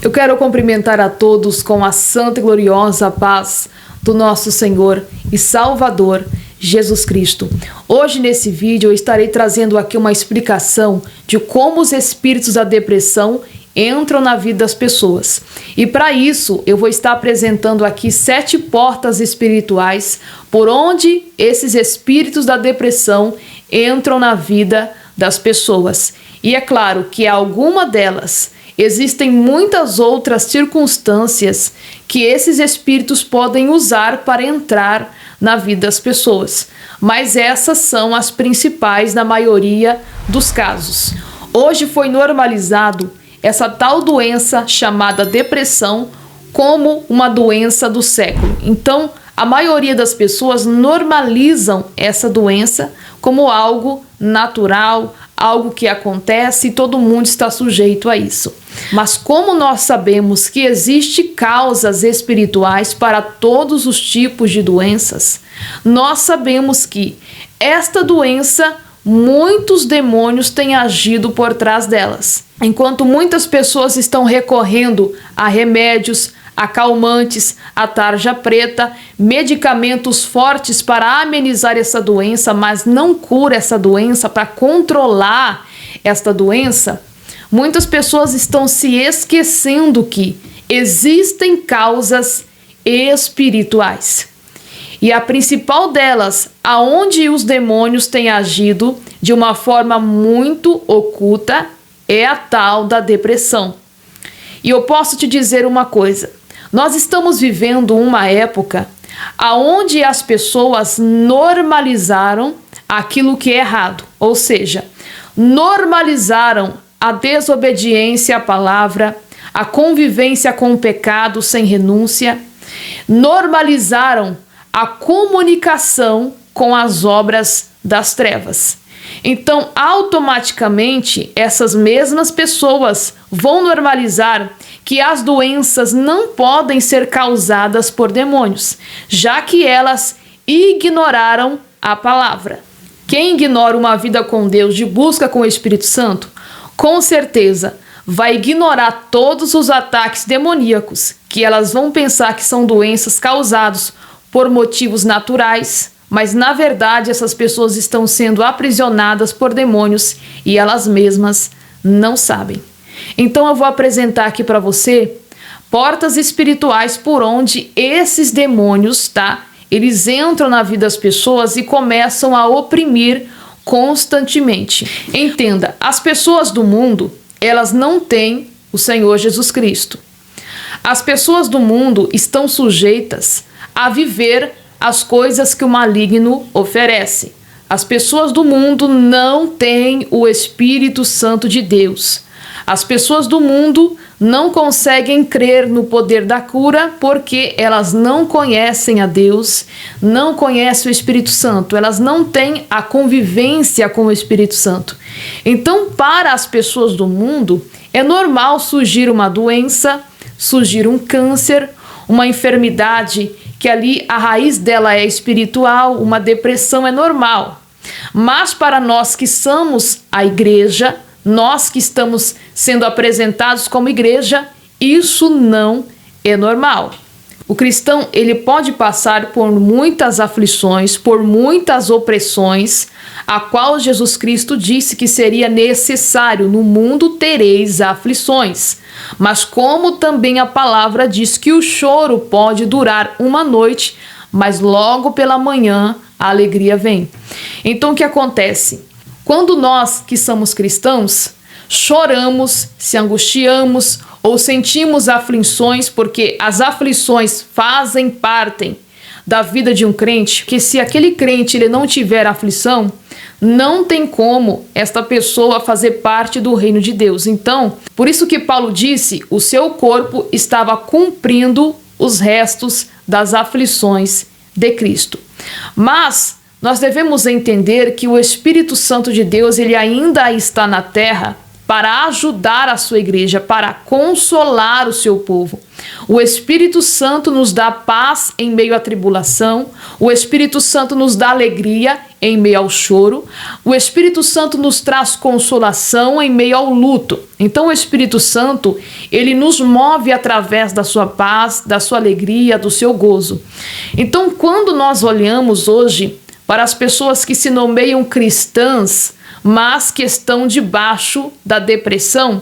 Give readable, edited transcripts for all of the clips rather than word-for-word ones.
Eu quero cumprimentar a todos com a santa e gloriosa paz do nosso Senhor e Salvador, Jesus Cristo. Hoje nesse vídeo eu estarei trazendo aqui uma explicação de como os espíritos da depressão entram na vida das pessoas. E para isso eu vou estar apresentando aqui 7 portas espirituais por onde esses espíritos da depressão entram na vida das pessoas. E é claro que alguma delas existem muitas outras circunstâncias que esses espíritos podem usar para entrar na vida das pessoas, mas essas são as principais na maioria dos casos. Hoje foi normalizado essa tal doença chamada depressão como uma doença do século. Então, a maioria das pessoas normalizam essa doença como algo natural, algo que acontece e todo mundo está sujeito a isso. Mas como nós sabemos que existem causas espirituais para todos os tipos de doenças, nós sabemos que esta doença, muitos demônios têm agido por trás delas. Enquanto muitas pessoas estão recorrendo a remédios, a calmantes, a tarja preta, medicamentos fortes para amenizar essa doença, mas não cura essa doença, para controlar esta doença, muitas pessoas estão se esquecendo que existem causas espirituais. E a principal delas, aonde os demônios têm agido de uma forma muito oculta, é a tal da depressão. E eu posso te dizer uma coisa: nós estamos vivendo uma época onde as pessoas normalizaram aquilo que é errado, ou seja, normalizaram a desobediência à palavra, a convivência com o pecado sem renúncia, normalizaram a comunicação com as obras das trevas. Então, automaticamente, essas mesmas pessoas vão normalizar que as doenças não podem ser causadas por demônios, já que elas ignoraram a palavra. Quem ignora uma vida com Deus de busca com o Espírito Santo, com certeza vai ignorar todos os ataques demoníacos, que elas vão pensar que são doenças causadas por motivos naturais, mas na verdade essas pessoas estão sendo aprisionadas por demônios e elas mesmas não sabem. Então eu vou apresentar aqui para você portas espirituais por onde esses demônios, eles entram na vida das pessoas e começam a oprimir constantemente. Entenda, as pessoas do mundo, elas não têm o Senhor Jesus Cristo. As pessoas do mundo estão sujeitas a viver as coisas que o maligno oferece. As pessoas do mundo não têm o Espírito Santo de Deus. As pessoas do mundo não conseguem crer no poder da cura porque elas não conhecem a Deus, não conhecem o Espírito Santo, elas não têm a convivência com o Espírito Santo. Então, para as pessoas do mundo, é normal surgir uma doença, surgir um câncer, uma enfermidade que ali a raiz dela é espiritual, uma depressão é normal. Mas para nós que somos a igreja, nós que estamos sendo apresentados como igreja, isso não é normal. O cristão, ele pode passar por muitas aflições, por muitas opressões, a qual Jesus Cristo disse que seria necessário: no mundo tereis aflições. Mas como também a palavra diz que o choro pode durar uma noite, mas logo pela manhã a alegria vem. Então o que acontece? Quando nós que somos cristãos choramos, se angustiamos ou sentimos aflições, porque as aflições fazem parte da vida de um crente, que se aquele crente ele não tiver aflição, não tem como esta pessoa fazer parte do reino de Deus. Então, por isso que Paulo disse, o seu corpo estava cumprindo os restos das aflições de Cristo. Mas nós devemos entender que o Espírito Santo de Deus, ele ainda está na terra para ajudar a sua igreja, para consolar o seu povo. O Espírito Santo nos dá paz em meio à tribulação, o Espírito Santo nos dá alegria em meio ao choro, o Espírito Santo nos traz consolação em meio ao luto. Então o Espírito Santo, ele nos move através da sua paz, da sua alegria, do seu gozo. Então quando nós olhamos hoje para as pessoas que se nomeiam cristãs, mas que estão debaixo da depressão,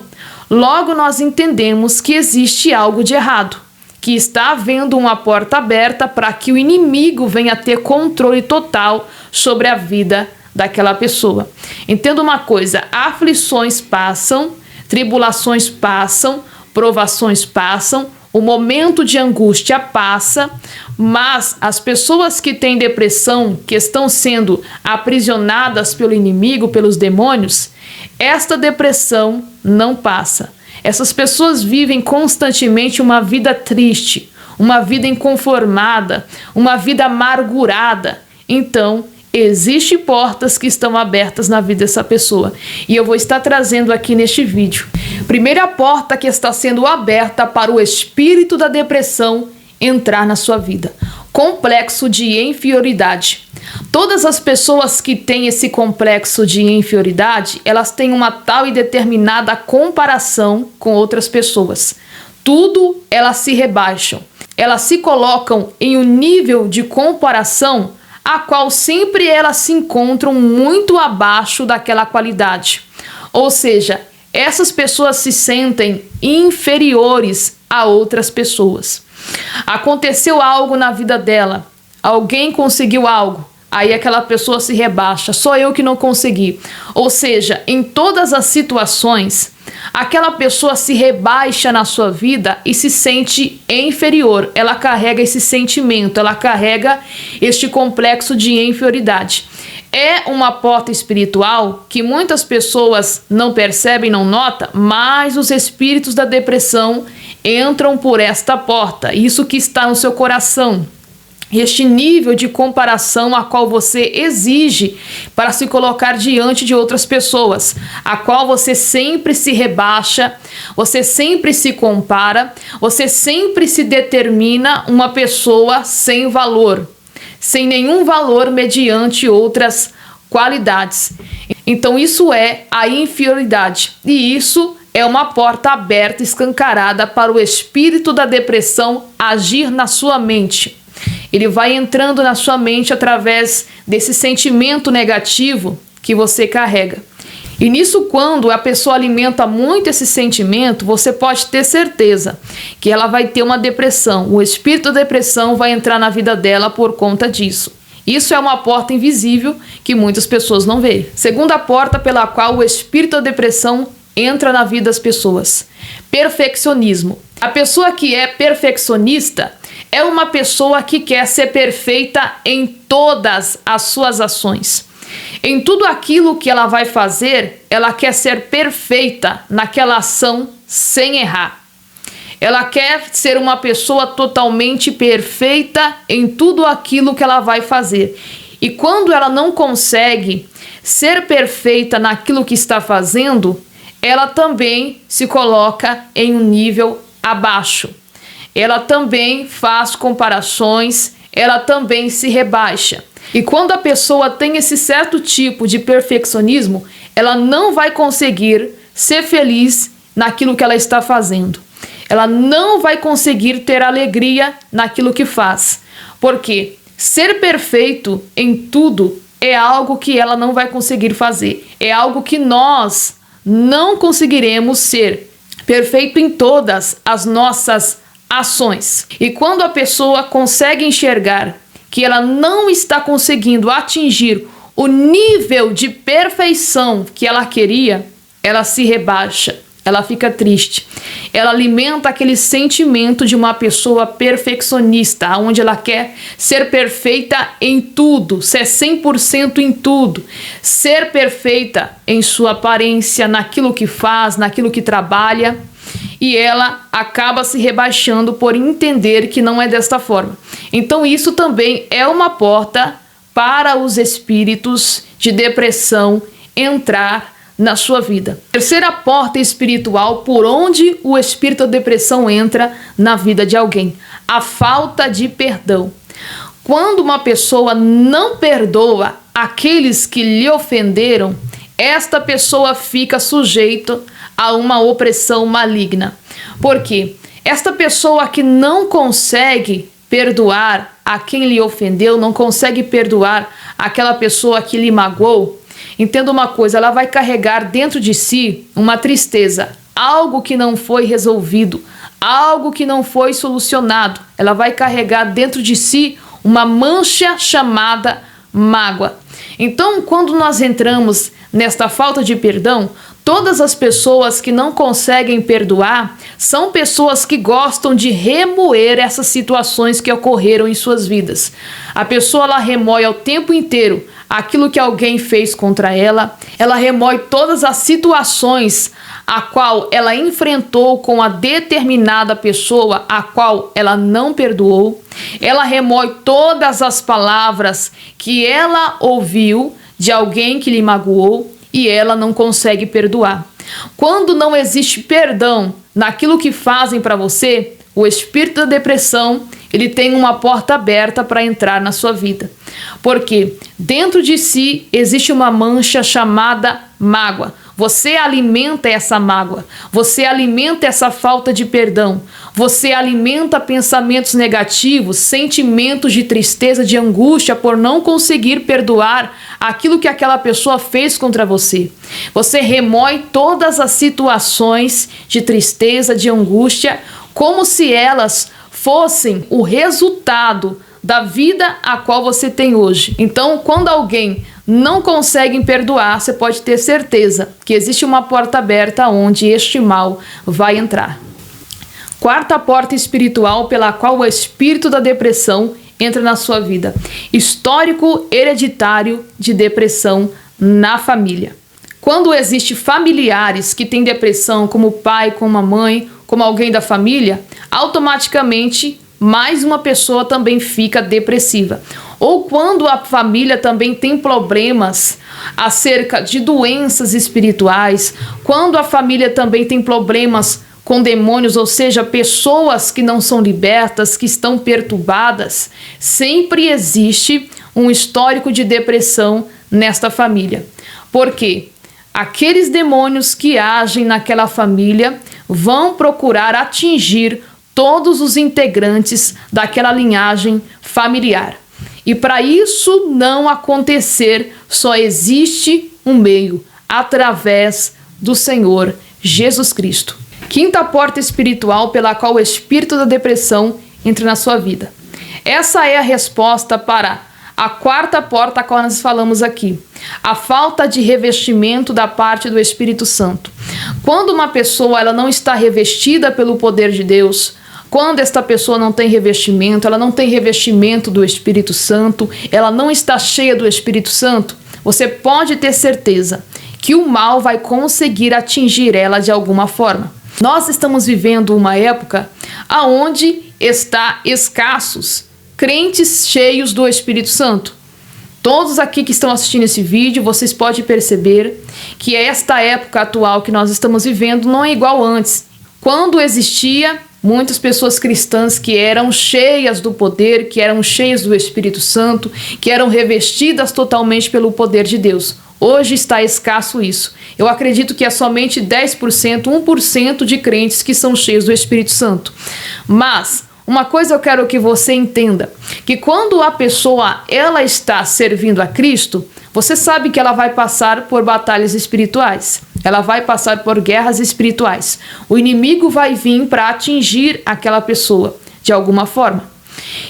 logo nós entendemos que existe algo de errado, que está havendo uma porta aberta para que o inimigo venha ter controle total sobre a vida daquela pessoa. Entenda uma coisa, aflições passam, tribulações passam, provações passam, o momento de angústia passa, mas as pessoas que têm depressão, que estão sendo aprisionadas pelo inimigo, pelos demônios, esta depressão não passa. Essas pessoas vivem constantemente uma vida triste, uma vida inconformada, uma vida amargurada. Então, existem portas que estão abertas na vida dessa pessoa. E eu vou estar trazendo aqui neste vídeo. Primeira porta que está sendo aberta para o espírito da depressão entrar na sua vida. Complexo de inferioridade. Todas as pessoas que têm esse complexo de inferioridade, elas têm uma tal e determinada comparação com outras pessoas. Tudo elas se rebaixam. Elas se colocam em um nível de comparação a qual sempre elas se encontram muito abaixo daquela qualidade. Ou seja, essas pessoas se sentem inferiores a outras pessoas. Aconteceu algo na vida dela, alguém conseguiu algo, aí aquela pessoa se rebaixa, só eu que não consegui. Ou seja, em todas as situações, aquela pessoa se rebaixa na sua vida e se sente inferior. Ela carrega esse sentimento, ela carrega este complexo de inferioridade. É uma porta espiritual que muitas pessoas não percebem, não notam, mas os espíritos da depressão entram por esta porta. Isso que está no seu coração. Este nível de comparação a qual você exige para se colocar diante de outras pessoas, a qual você sempre se rebaixa, você sempre se compara, você sempre se determina uma pessoa sem valor, sem nenhum valor mediante outras qualidades. Então isso é a inferioridade e isso é uma porta aberta, escancarada para o espírito da depressão agir na sua mente. Ele vai entrando na sua mente através desse sentimento negativo que você carrega. E nisso, quando a pessoa alimenta muito esse sentimento, você pode ter certeza que ela vai ter uma depressão. O espírito da depressão vai entrar na vida dela por conta disso. Isso é uma porta invisível que muitas pessoas não veem. Segunda porta pela qual o espírito da depressão entra na vida das pessoas: perfeccionismo. A pessoa que é perfeccionista é uma pessoa que quer ser perfeita em todas as suas ações. Em tudo aquilo que ela vai fazer, ela quer ser perfeita naquela ação sem errar. Ela quer ser uma pessoa totalmente perfeita em tudo aquilo que ela vai fazer. E quando ela não consegue ser perfeita naquilo que está fazendo, ela também se coloca em um nível abaixo. Ela também faz comparações, ela também se rebaixa. E quando a pessoa tem esse certo tipo de perfeccionismo, ela não vai conseguir ser feliz naquilo que ela está fazendo. Ela não vai conseguir ter alegria naquilo que faz. Porque ser perfeito em tudo é algo que ela não vai conseguir fazer. É algo que nós não conseguiremos ser perfeito em todas as nossas ações. E quando a pessoa consegue enxergar que ela não está conseguindo atingir o nível de perfeição que ela queria, ela se rebaixa, ela fica triste. Ela alimenta aquele sentimento de uma pessoa perfeccionista, onde ela quer ser perfeita em tudo, ser 100% em tudo, ser perfeita em sua aparência, naquilo que faz, naquilo que trabalha. E ela acaba se rebaixando por entender que não é desta forma. Então isso também é uma porta para os espíritos de depressão entrar na sua vida. Terceira porta espiritual por onde o espírito da depressão entra na vida de alguém: a falta de perdão. Quando uma pessoa não perdoa aqueles que lhe ofenderam, esta pessoa fica sujeita a uma opressão maligna. Por quê? Esta pessoa que não consegue perdoar a quem lhe ofendeu, não consegue perdoar aquela pessoa que lhe magoou, entenda uma coisa, ela vai carregar dentro de si uma tristeza, algo que não foi resolvido, algo que não foi solucionado. Ela vai carregar dentro de si uma mancha chamada mágoa. Então, quando nós entramos nesta falta de perdão, todas as pessoas que não conseguem perdoar são pessoas que gostam de remoer essas situações que ocorreram em suas vidas. A pessoa, ela remoe o tempo inteiro aquilo que alguém fez contra ela, ela remoe todas as situações a qual ela enfrentou com a determinada pessoa a qual ela não perdoou, ela remoe todas as palavras que ela ouviu de alguém que lhe magoou e ela não consegue perdoar. Quando não existe perdão naquilo que fazem para você, o espírito da depressão, ele tem uma porta aberta para entrar na sua vida. Porque dentro de si existe uma mancha chamada mágoa. Você alimenta essa mágoa, você alimenta essa falta de perdão, você alimenta pensamentos negativos, sentimentos de tristeza, de angústia por não conseguir perdoar aquilo que aquela pessoa fez contra você. Você remoe todas as situações de tristeza, de angústia, como se elas fossem o resultado da vida a qual você tem hoje. Então, quando alguém não consegue perdoar, você pode ter certeza que existe uma porta aberta onde este mal vai entrar. Quarta porta espiritual pela qual o espírito da depressão entra na sua vida: histórico hereditário de depressão na família. Quando existe familiares que têm depressão, como o pai, como a mãe, como alguém da família, automaticamente mais uma pessoa também fica depressiva. Ou quando a família também tem problemas acerca de doenças espirituais, quando a família também tem problemas com demônios, ou seja, pessoas que não são libertas, que estão perturbadas, sempre existe um histórico de depressão nesta família. Por quê? Aqueles demônios que agem naquela família vão procurar atingir todos os integrantes daquela linhagem familiar. E para isso não acontecer, só existe um meio: através do Senhor Jesus Cristo. Quinta porta espiritual pela qual o espírito da depressão entra na sua vida. Essa é a resposta para a quarta porta a qual nós falamos aqui: a falta de revestimento da parte do Espírito Santo. Quando uma pessoa ela não está revestida pelo poder de Deus, quando esta pessoa não tem revestimento, ela não tem revestimento do Espírito Santo, ela não está cheia do Espírito Santo, você pode ter certeza que o mal vai conseguir atingir ela de alguma forma. Nós estamos vivendo uma época onde está escassos crentes cheios do Espírito Santo. Todos aqui que estão assistindo esse vídeo, vocês podem perceber que esta época atual que nós estamos vivendo não é igual antes, quando existia muitas pessoas cristãs que eram cheias do poder, que eram cheias do Espírito Santo, que eram revestidas totalmente pelo poder de Deus. Hoje está escasso isso. Eu acredito que é somente 10%, 1% de crentes que são cheios do Espírito Santo. Mas uma coisa eu quero que você entenda, que quando a pessoa ela está servindo a Cristo, você sabe que ela vai passar por batalhas espirituais. Ela vai passar por guerras espirituais. O inimigo vai vir para atingir aquela pessoa de alguma forma.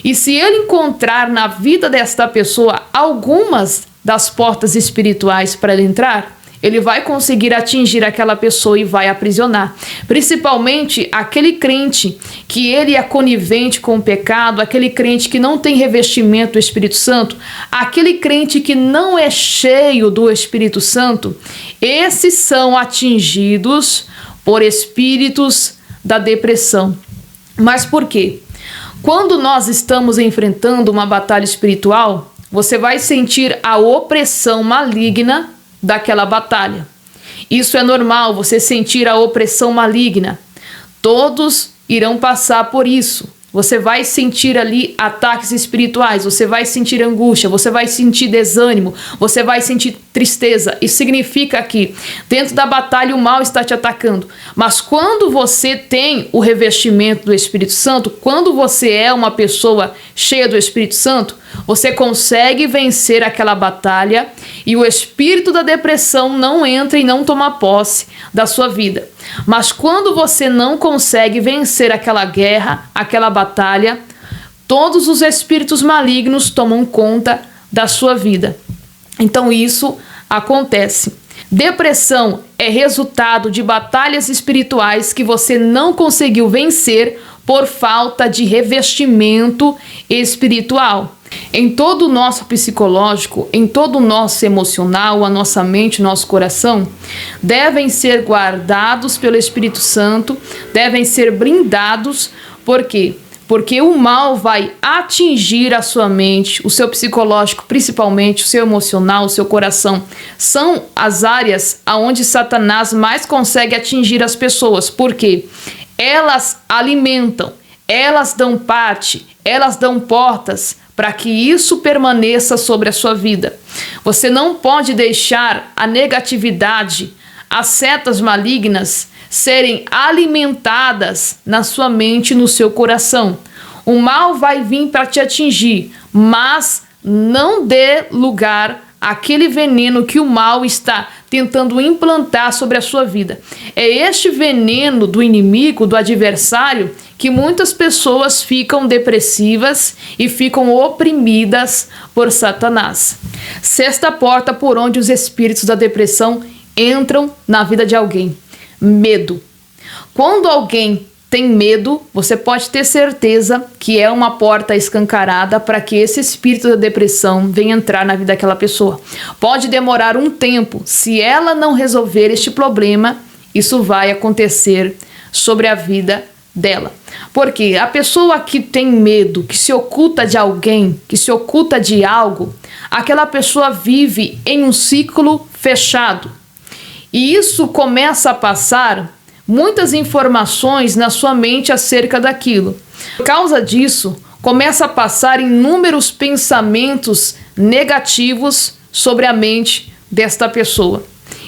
E se ele encontrar na vida desta pessoa algumas das portas espirituais para ele entrar, ele vai conseguir atingir aquela pessoa e vai aprisionar. Principalmente aquele crente que ele é conivente com o pecado, aquele crente que não tem revestimento do Espírito Santo, aquele crente que não é cheio do Espírito Santo, esses são atingidos por espíritos da depressão. Mas por quê? Quando nós estamos enfrentando uma batalha espiritual, você vai sentir a opressão maligna daquela batalha. Isso é normal, você sentir a opressão maligna. Todos irão passar por isso. Você vai sentir ali ataques espirituais, você vai sentir angústia, você vai sentir desânimo, você vai sentir tristeza. Isso significa que dentro da batalha o mal está te atacando. Mas quando você tem o revestimento do Espírito Santo, quando você é uma pessoa cheia do Espírito Santo, você consegue vencer aquela batalha e o espírito da depressão não entra e não toma posse da sua vida. Mas quando você não consegue vencer aquela guerra, aquela batalha, todos os espíritos malignos tomam conta da sua vida. Então isso acontece. Depressão é resultado de batalhas espirituais que você não conseguiu vencer por falta de revestimento espiritual. Em todo o nosso psicológico, em todo o nosso emocional, a nossa mente, o nosso coração, devem ser guardados pelo Espírito Santo, devem ser blindados. Por quê? Porque o mal vai atingir a sua mente, o seu psicológico, principalmente o seu emocional, o seu coração. São as áreas onde Satanás mais consegue atingir as pessoas. Por quê? Elas alimentam, elas dão parte, elas dão portas para que isso permaneça sobre a sua vida. Você não pode deixar a negatividade, as setas malignas serem alimentadas na sua mente e no seu coração. O mal vai vir para te atingir, mas não dê lugar àquele veneno que o mal está tentando implantar sobre a sua vida. É este veneno do inimigo, do adversário, que muitas pessoas ficam depressivas e ficam oprimidas por Satanás. Sexta porta por onde os espíritos da depressão entram na vida de alguém: medo. Quando alguém tem medo, você pode ter certeza que é uma porta escancarada para que esse espírito da depressão venha entrar na vida daquela pessoa. Pode demorar um tempo. Se ela não resolver este problema, isso vai acontecer sobre a vida dela. Porque a pessoa que tem medo, que se oculta de alguém, que se oculta de algo, aquela pessoa vive em um ciclo fechado. E isso começa a passar muitas informações na sua mente acerca daquilo. Por causa disso, começa a passar inúmeros pensamentos negativos sobre a mente desta pessoa.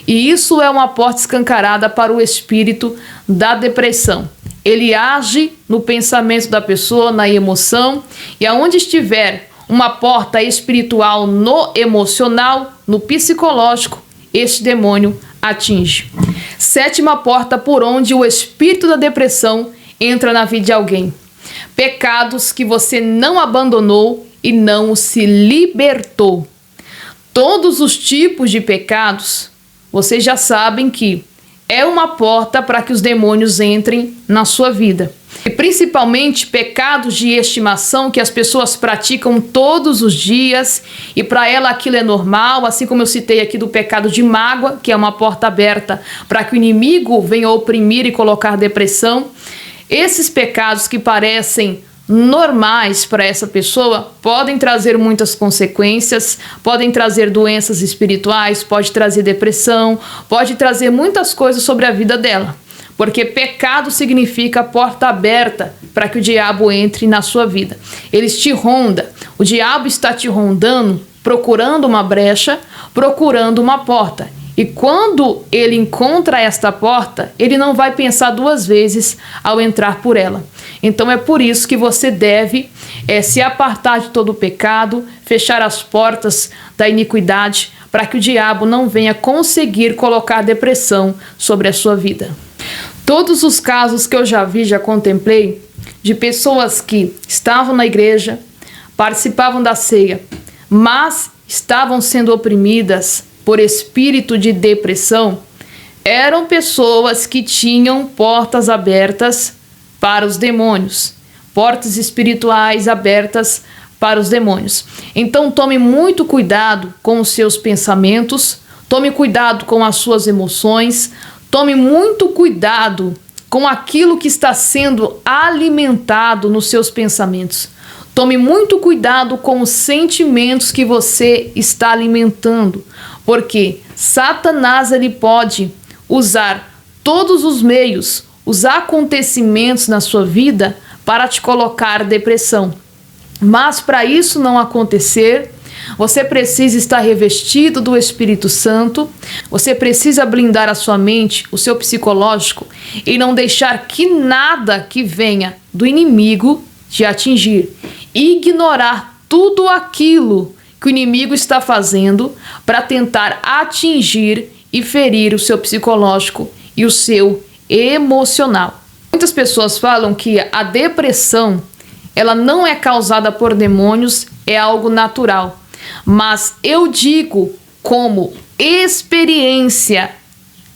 E isso é uma porta escancarada para o espírito da depressão. Ele age no pensamento da pessoa, na emoção, e aonde estiver uma porta espiritual no emocional, no psicológico, este demônio atinge. Sétima porta por onde o espírito da depressão entra na vida de alguém: pecados que você não abandonou e não se libertou. Todos os tipos de pecados, vocês já sabem que é uma porta para que os demônios entrem na sua vida. E principalmente pecados de estimação que as pessoas praticam todos os dias e para ela aquilo é normal, assim como eu citei aqui do pecado de mágoa, que é uma porta aberta para que o inimigo venha oprimir e colocar depressão. Esses pecados que parecem normais para essa pessoa podem trazer muitas consequências, podem trazer doenças espirituais, pode trazer depressão, pode trazer muitas coisas sobre a vida dela. Porque pecado significa porta aberta para que o diabo entre na sua vida. Ele te ronda, o diabo está te rondando, procurando uma brecha, procurando uma porta. E quando ele encontra esta porta, ele não vai pensar duas vezes ao entrar por ela. Então é por isso que você deve se apartar de todo o pecado, fechar as portas da iniquidade, para que o diabo não venha conseguir colocar depressão sobre a sua vida. Todos os casos que eu já vi, já contemplei, de pessoas que estavam na igreja, participavam da ceia, mas estavam sendo oprimidas por espírito de depressão, eram pessoas que tinham portas abertas para os demônios, portas espirituais abertas para os demônios. Então tome muito cuidado com os seus pensamentos, tome cuidado com as suas emoções, tome muito cuidado com aquilo que está sendo alimentado nos seus pensamentos. Tome muito cuidado com os sentimentos que você está alimentando, porque Satanás ele pode usar todos os meios, os acontecimentos na sua vida para te colocar depressão. Mas para isso não acontecer, você precisa estar revestido do Espírito Santo, você precisa blindar a sua mente, o seu psicológico, e não deixar que nada que venha do inimigo te atingir. Ignorar tudo aquilo que o inimigo está fazendo para tentar atingir e ferir o seu psicológico e o seu emocional. Muitas pessoas falam que a depressão, ela não é causada por demônios, é algo natural. Mas eu digo como experiência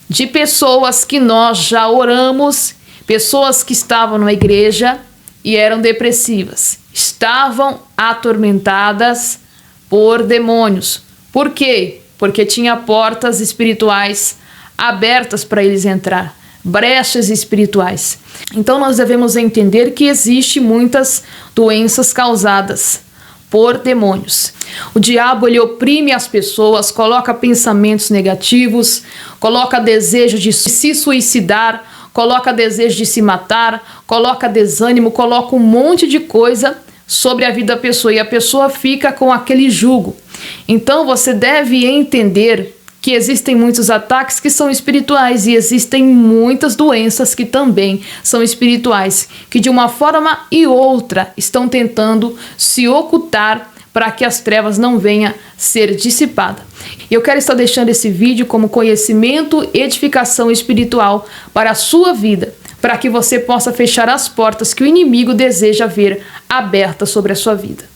de pessoas que nós já oramos, pessoas que estavam na igreja e eram depressivas, estavam atormentadas por demônios. Por quê? Porque tinha portas espirituais abertas para eles entrar, brechas espirituais. Então nós devemos entender que existem muitas doenças causadas por demônios. O diabo, ele oprime as pessoas, coloca pensamentos negativos, coloca desejo de se suicidar, coloca desejo de se matar, coloca desânimo, coloca um monte de coisa sobre a vida da pessoa e a pessoa fica com aquele jugo. Então você deve entender que existem muitos ataques que são espirituais e existem muitas doenças que também são espirituais, que de uma forma e outra estão tentando se ocultar para que as trevas não venham ser dissipadas. E eu quero estar deixando esse vídeo como conhecimento e edificação espiritual para a sua vida, para que você possa fechar as portas que o inimigo deseja ver abertas sobre a sua vida.